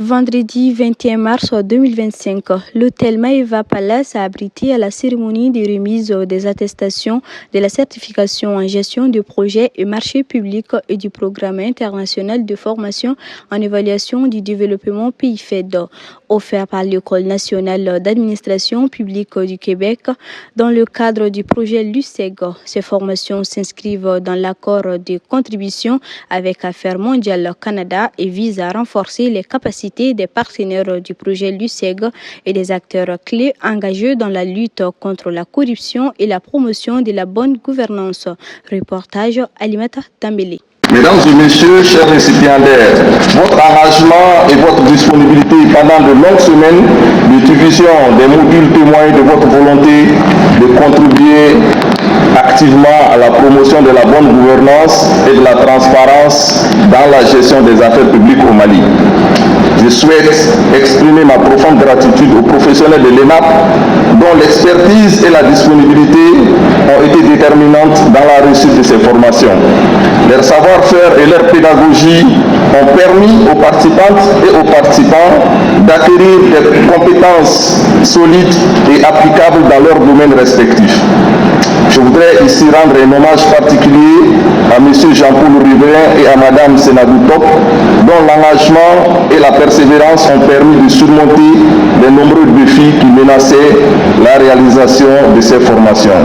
Vendredi 21 mars 2025, l'hôtel Maeva Palace a abrité à la cérémonie de remise des attestations de la certification en gestion de projets et marchés publics et du programme international de formation en évaluation du développement PIFED, offert par l'École nationale d'administration publique du Québec dans le cadre du projet LUCEG. Ces formations s'inscrivent dans l'accord de contribution avec Affaires mondiales Canada et visent à renforcer les capacités des partenaires du projet LUCEG et des acteurs clés engagés dans la lutte contre la corruption et la promotion de la bonne gouvernance. Reportage Alimata Tambélé. Mesdames et messieurs, chers récipiendaires, votre engagement et votre disponibilité pendant de longues semaines de diffusion des modules témoignent de votre volonté de contribuer activement à la promotion de la bonne gouvernance et de la transparence dans la gestion des affaires publiques au Mali. Je souhaite exprimer ma profonde gratitude aux professionnels de l'ENAP dont l'expertise et la disponibilité ont été déterminantes dans la réussite de ces formations. Leur savoir-faire et leur pédagogie ont permis aux participantes et aux participants d'acquérir des compétences solides et applicables dans leurs domaines respectifs. Je voudrais ici rendre un hommage particulier à M. Jean-Paul Riverain et à Mme Senadou Top, dont l'engagement et la persévérance ont permis de surmonter les nombreux défis qui menaçaient la réalisation de ces formations.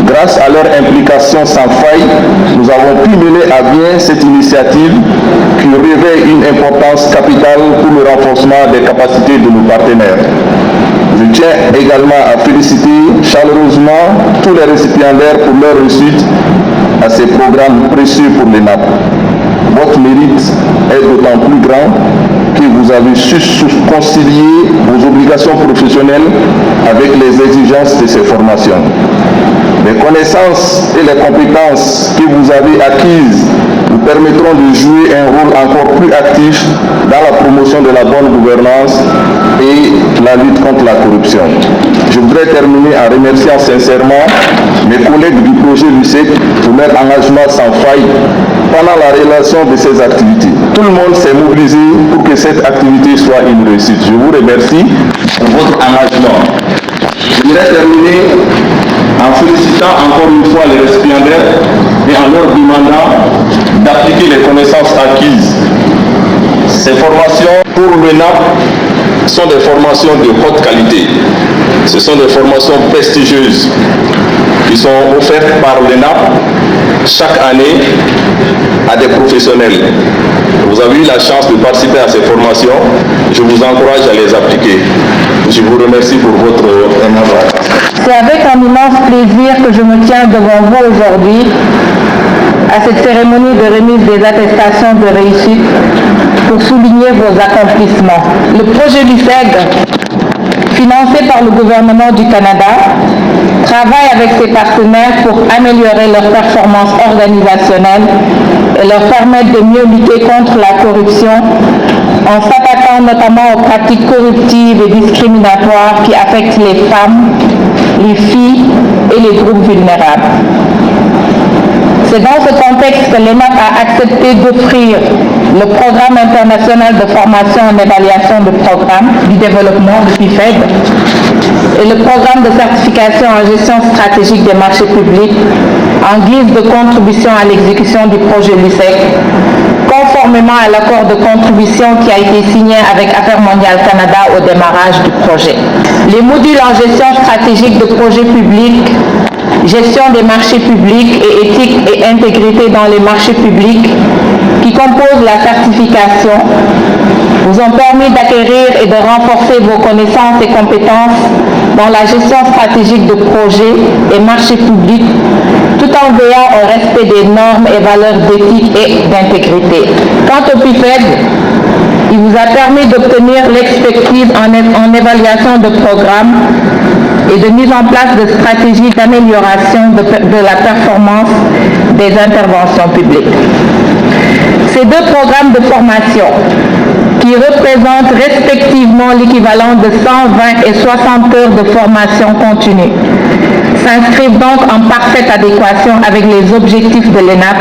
Grâce à leur implication sans faille, nous avons pu mener à bien cette initiative qui revêt une importance capitale pour le renforcement des capacités de nos partenaires. Je tiens également à féliciter chaleureusement tous les récipiendaires pour leur réussite à ces programmes précieux pour l'ENAP. Votre mérite est d'autant plus grand que vous avez su concilier vos obligations professionnelles avec les exigences de ces formations. Les connaissances et les compétences que vous avez acquises vous permettront de jouer un rôle encore plus actif dans la promotion de la bonne gouvernance et la lutte contre la corruption. Je voudrais terminer en remerciant sincèrement mes collègues du projet LUCEG pour leur engagement sans faille pendant la réalisation de ces activités. Tout le monde s'est mobilisé pour que cette activité soit une réussite. Je vous remercie pour votre engagement. Je voudrais terminer en félicitant encore une fois les récipiendaires et en leur demandant d'appliquer les connaissances acquises. Ces formations pour l'ENAP sont des formations de haute qualité. Ce sont des formations prestigieuses qui sont offertes par l'ENAP chaque année à des professionnels. Vous avez eu la chance de participer à ces formations. Je vous encourage à les appliquer. Je vous remercie pour votre aimable. C'est avec un immense plaisir que je me tiens devant vous aujourd'hui à cette cérémonie de remise des attestations de réussite pour souligner vos accomplissements. Le projet LUCEG, financé par le gouvernement du Canada, travaille avec ses partenaires pour améliorer leur performance organisationnelle et leur permettre de mieux lutter contre la corruption en s'attaquant notamment aux pratiques corruptives et discriminatoires qui affectent les femmes, les filles et les groupes vulnérables. C'est dans ce contexte que l'ENAP a accepté d'offrir le Programme international de formation en évaluation de programme du développement de PIFED et le Programme de certification en gestion stratégique des marchés publics en guise de contribution à l'exécution du projet LUCEG, conformément à l'accord de contribution qui a été signé avec Affaires mondiales Canada au démarrage du projet. Les modules en gestion stratégique de projets publics, gestion des marchés publics et éthique et intégrité dans les marchés publics qui composent la certification vous ont permis d'acquérir et de renforcer vos connaissances et compétences dans la gestion stratégique de projets et marchés publics tout en veillant au respect des normes et valeurs d'éthique et d'intégrité. Quant au PIFED, il vous a permis d'obtenir l'expertise en évaluation de programmes et de mise en place de stratégies d'amélioration de la performance des interventions publiques. Ces deux programmes de formation, qui représentent respectivement l'équivalent de 120 et 60 heures de formation continue, s'inscrivent donc en parfaite adéquation avec les objectifs de l'ENAP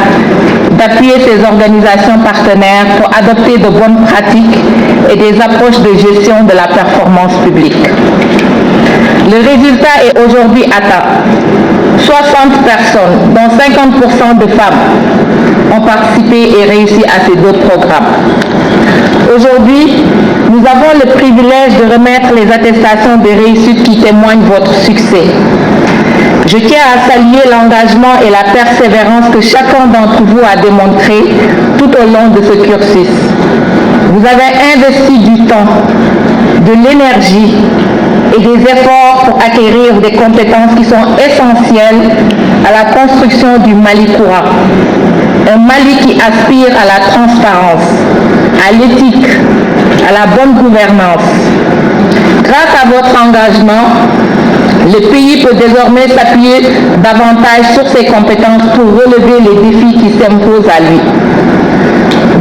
d'appuyer ces organisations partenaires pour adopter de bonnes pratiques et des approches de gestion de la performance publique. Le résultat est aujourd'hui atteint. 60 personnes, dont 50% de femmes, ont participé et réussi à ces deux programmes. Aujourd'hui, nous avons le privilège de remettre les attestations de réussite qui témoignent votre succès. Je tiens à saluer l'engagement et la persévérance que chacun d'entre vous a démontré tout au long de ce cursus. Vous avez investi du temps, de l'énergie et des efforts pour acquérir des compétences qui sont essentielles à la construction du Mali courant. Un Mali qui aspire à la transparence, à l'éthique, à la bonne gouvernance. Grâce à votre engagement, le pays peut désormais s'appuyer davantage sur ses compétences pour relever les défis qui s'imposent à lui.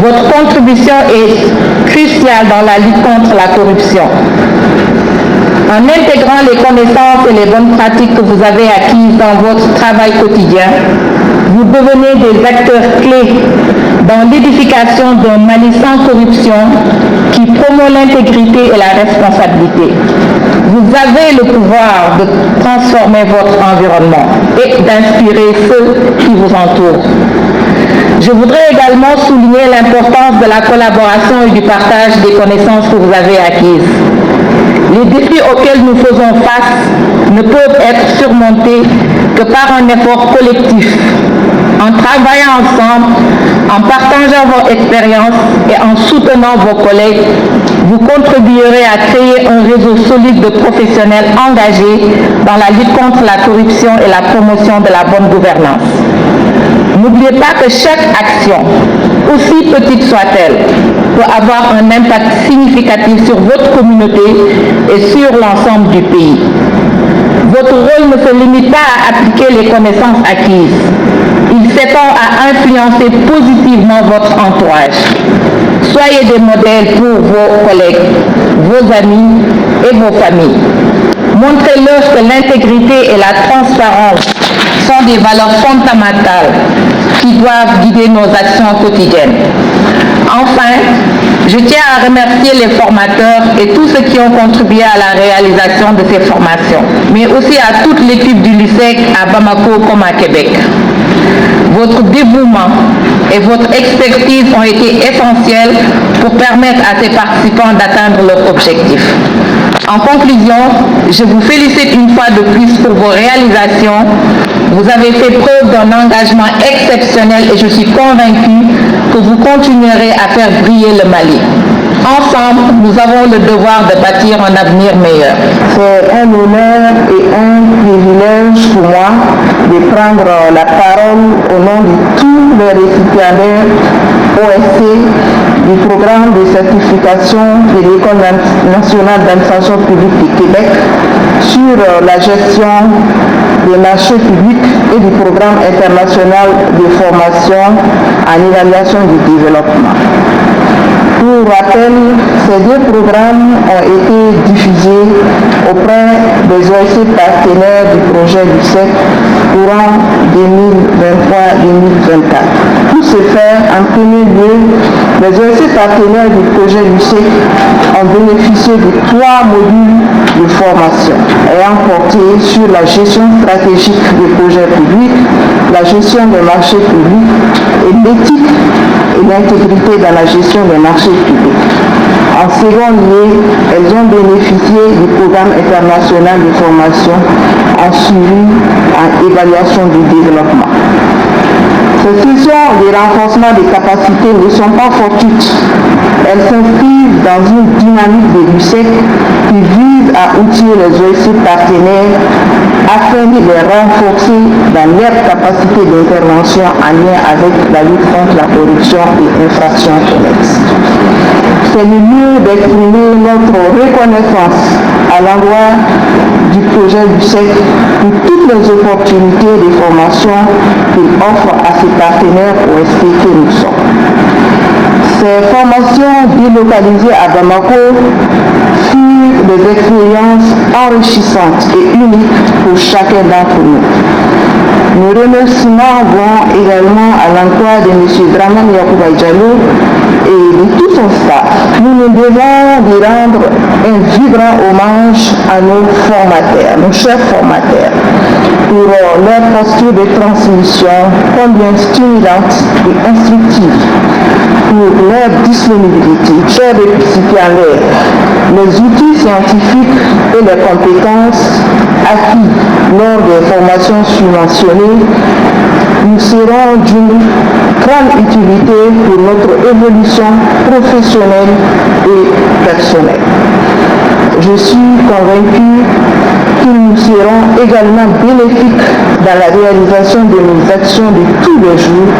Votre contribution est cruciale dans la lutte contre la corruption. En intégrant les connaissances et les bonnes pratiques que vous avez acquises dans votre travail quotidien, vous devenez des acteurs clés dans l'édification d'un Mali sans corruption qui promeut l'intégrité et la responsabilité. Vous avez le pouvoir de transformer votre environnement et d'inspirer ceux qui vous entourent. Je voudrais également souligner l'importance de la collaboration et du partage des connaissances que vous avez acquises. Les défis auxquels nous faisons face ne peuvent être surmontés que par un effort collectif. En travaillant ensemble, en partageant vos expériences et en soutenant vos collègues, vous contribuerez à créer un réseau solide de professionnels engagés dans la lutte contre la corruption et la promotion de la bonne gouvernance. N'oubliez pas que chaque action, aussi petite soit-elle, peut avoir un impact significatif sur votre communauté et sur l'ensemble du pays. Votre rôle ne se limite pas à appliquer les connaissances acquises. Il s'étend à influencer positivement votre entourage. Soyez des modèles pour vos collègues, vos amis et vos familles. Montrez-leur que l'intégrité et la transparence sont des valeurs fondamentales qui doivent guider nos actions quotidiennes. Enfin, je tiens à remercier les formateurs et tous ceux qui ont contribué à la réalisation de ces formations, mais aussi à toute l'équipe du LUSEC à Bamako comme à Québec. Votre dévouement et votre expertise ont été essentiels pour permettre à ces participants d'atteindre leurs objectifs. En conclusion, je vous félicite une fois de plus pour vos réalisations. Vous avez fait preuve d'un engagement exceptionnel et je suis convaincue que vous continuerez à faire briller le Mali. Ensemble, nous avons le devoir de bâtir un avenir meilleur. C'est un honneur et un privilège pour moi de prendre la parole au nom de tous les récipiendaires OSC du programme de certification de l'École nationale d'administration publique du Québec sur la gestion des marchés publics et du programme international de formation en évaluation du développement. Pour rappel, ces deux programmes ont été diffusés auprès des OSC partenaires du projet LUSEC courant 2023-2024. Pour ce faire, en premier lieu, les OSC partenaires du projet LUSEC ont bénéficié de 3 modules de formation ayant porté sur la gestion stratégique des projets publics, la gestion des marchés publics et l'éthique et l'intégrité dans la gestion des marchés publics. En second lieu, elles ont bénéficié du programme international de formation en suivi en évaluation du développement. Ces sessions de renforcement des capacités ne sont pas fortuites. Elles s'inscrivent dans une dynamique de LUSEC qui vise à outiller les OSC partenaires afin de les renforcer dans leur capacité d'intervention en lien avec la lutte contre la corruption et infractions connexes. C'est le lieu d'exprimer notre reconnaissance à l'endroit du projet LUSEC pour toutes les opportunités de formation qu'il offre à ses partenaires OSC que nous sommes. Ces formations délocalisées à Bamako furent des expériences enrichissantes et uniques pour chacun d'entre nous. Nos remerciements vont également à l'emploi de M. Dramane Yacouba Diallo et de tout son staff. Nous nous devons de rendre un vibrant hommage à nos formateurs, nos chers formateurs, pour leur posture de transmission combien stimulante et instructive, pour leur disponibilité. Chers récipiendaires, les outils scientifiques et les compétences acquis lors des formations subventionnées nous seront d'une grande utilité pour notre évolution professionnelle et personnelle. Je suis convaincu qu'ils nous seront également bénéfiques dans la réalisation de nos actions de tous les jours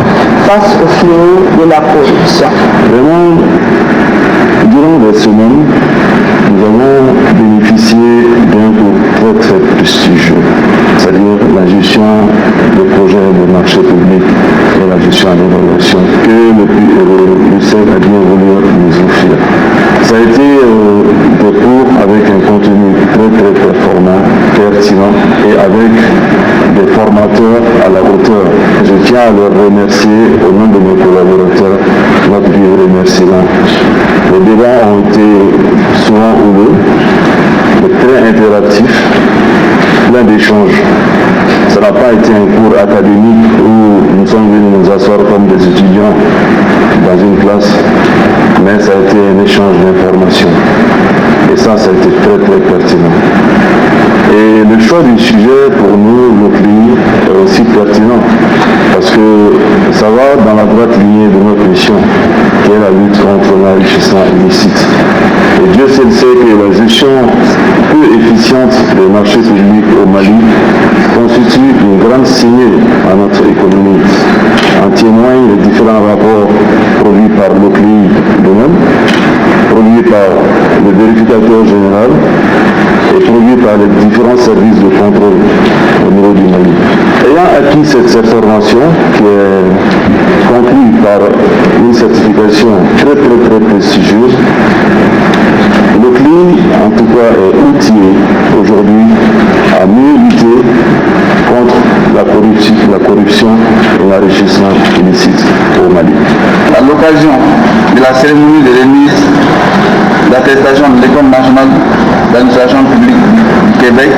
face au fléau de la corruption. Vraiment, durant les semaines, nous avons bénéficié d'un cours très prestigieux, c'est-à-dire la gestion des projets de marché public et la gestion en évaluation que le CERF a bien voulu nous offrir. Ça a été des cours avec un contenu très performant, pertinent et avec des formateurs à la hauteur. Je tiens à leur remercier au nom de mes collaborateurs, notre vieux remerciement. Les débats ont été souvent houleux, mais très interactifs, plein d'échanges. Ça n'a pas été un cours académique où nous sommes venus nous asseoir comme des étudiants dans une classe, mais ça a été un échange d'informations. Et ça a été très pertinent. Et le choix du sujet pour nous, le pays, est aussi pertinent parce que ça va dans la droite lignée de notre mission, qui est la lutte contre l'enrichissement illicite. Et Dieu seul sait que la gestion peu efficiente des marchés publics au Mali constitue une grande signée à notre économie. En témoignent les différents rapports produits par l'OCLI lui-même, produits par le vérificateur général et produits par les différents services de contrôle au niveau du Mali. Ayant acquis cette formation qui est conclue par une certification très prestigieuse, l'OCLI en tout cas est outillé aujourd'hui à mieux lutter contre la corruption et l'enrichissement illicite au Mali. À l'occasion de la cérémonie de remise d'attestation de l'École nationale d'administration publique du Québec,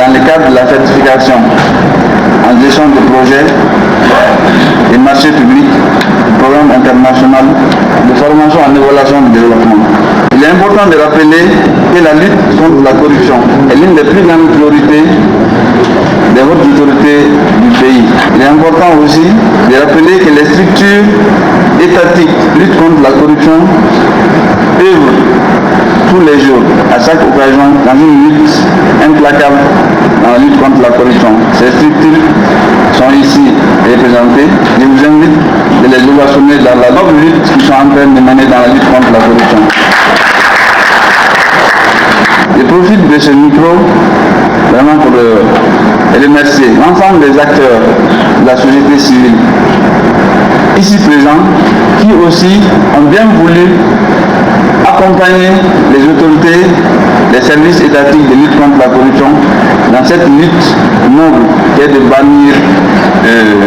dans le cadre de la certification en gestion de projets et marchés publics du programme international de formation en évaluation du développement. Il est important de rappeler que la lutte contre la corruption est l'une des plus grandes priorités des hautes autorités du pays. Il est important aussi de rappeler que les structures étatiques luttent contre la corruption œuvrent tous les jours, à chaque occasion, dans une lutte implacable dans la lutte contre la corruption. Ces structures sont ici représentées. Je vous invite de les ovationner dans la noble lutte qu'ils sont en train de mener dans la lutte contre la corruption. Je profite de ce micro vraiment pour remercier l'ensemble des acteurs de la société civile ici présents qui aussi ont bien voulu accompagner les autorités, les services étatiques de lutte contre la corruption dans cette lutte noble qui est de bannir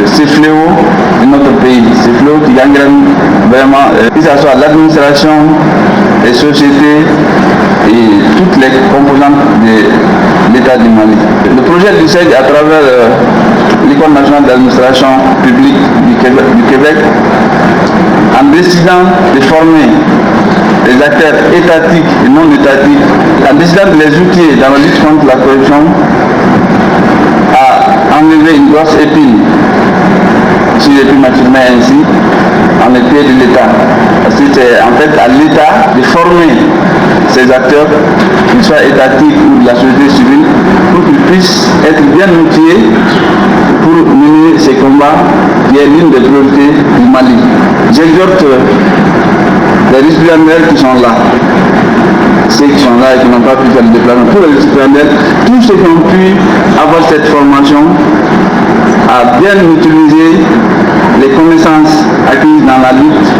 ces fléaux de notre pays, ces fléaux qui gangrènent vraiment, que ce soit l'administration, les sociétés et toutes les composantes de l'État du Mali. Le projet du CEG à travers l'École nationale d'administration publique du Québec, en décidant de former les acteurs étatiques et non étatiques, en décidant de les outiller dans la lutte contre la corruption, a enlevé une grosse épine, si je puis m'affirmer ainsi, en les pieds de l'État. Parce que c'est en fait à l'État de former ces acteurs, qu'ils soient étatiques ou de la société civile, pour qu'ils puissent être bien outillés pour mener ces combats qui est l'une des priorités du Mali. J'exhorte les récipiendaires qui sont là, ceux qui sont là et qui n'ont pas pu faire le déplacement, tous les récipiendaires, tous ceux qui ont pu avoir cette formation, à bien utiliser les connaissances acquises dans la lutte,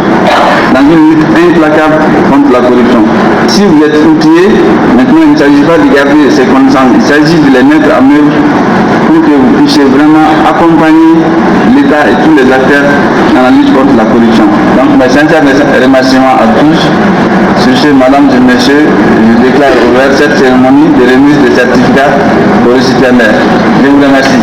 dans dans une lutte implacable contre la corruption. Si vous êtes outillés, maintenant il ne s'agit pas de garder ces connaissances, il s'agit de les mettre en œuvre pour que vous puissiez vraiment accompagner l'État et tous les acteurs dans la lutte contre la corruption. Donc mes sincères remerciements à tous. Sur ce, mesdames et messieurs, je déclare ouverte cette cérémonie de remise des certificats aux récipiendaires. Je vous remercie.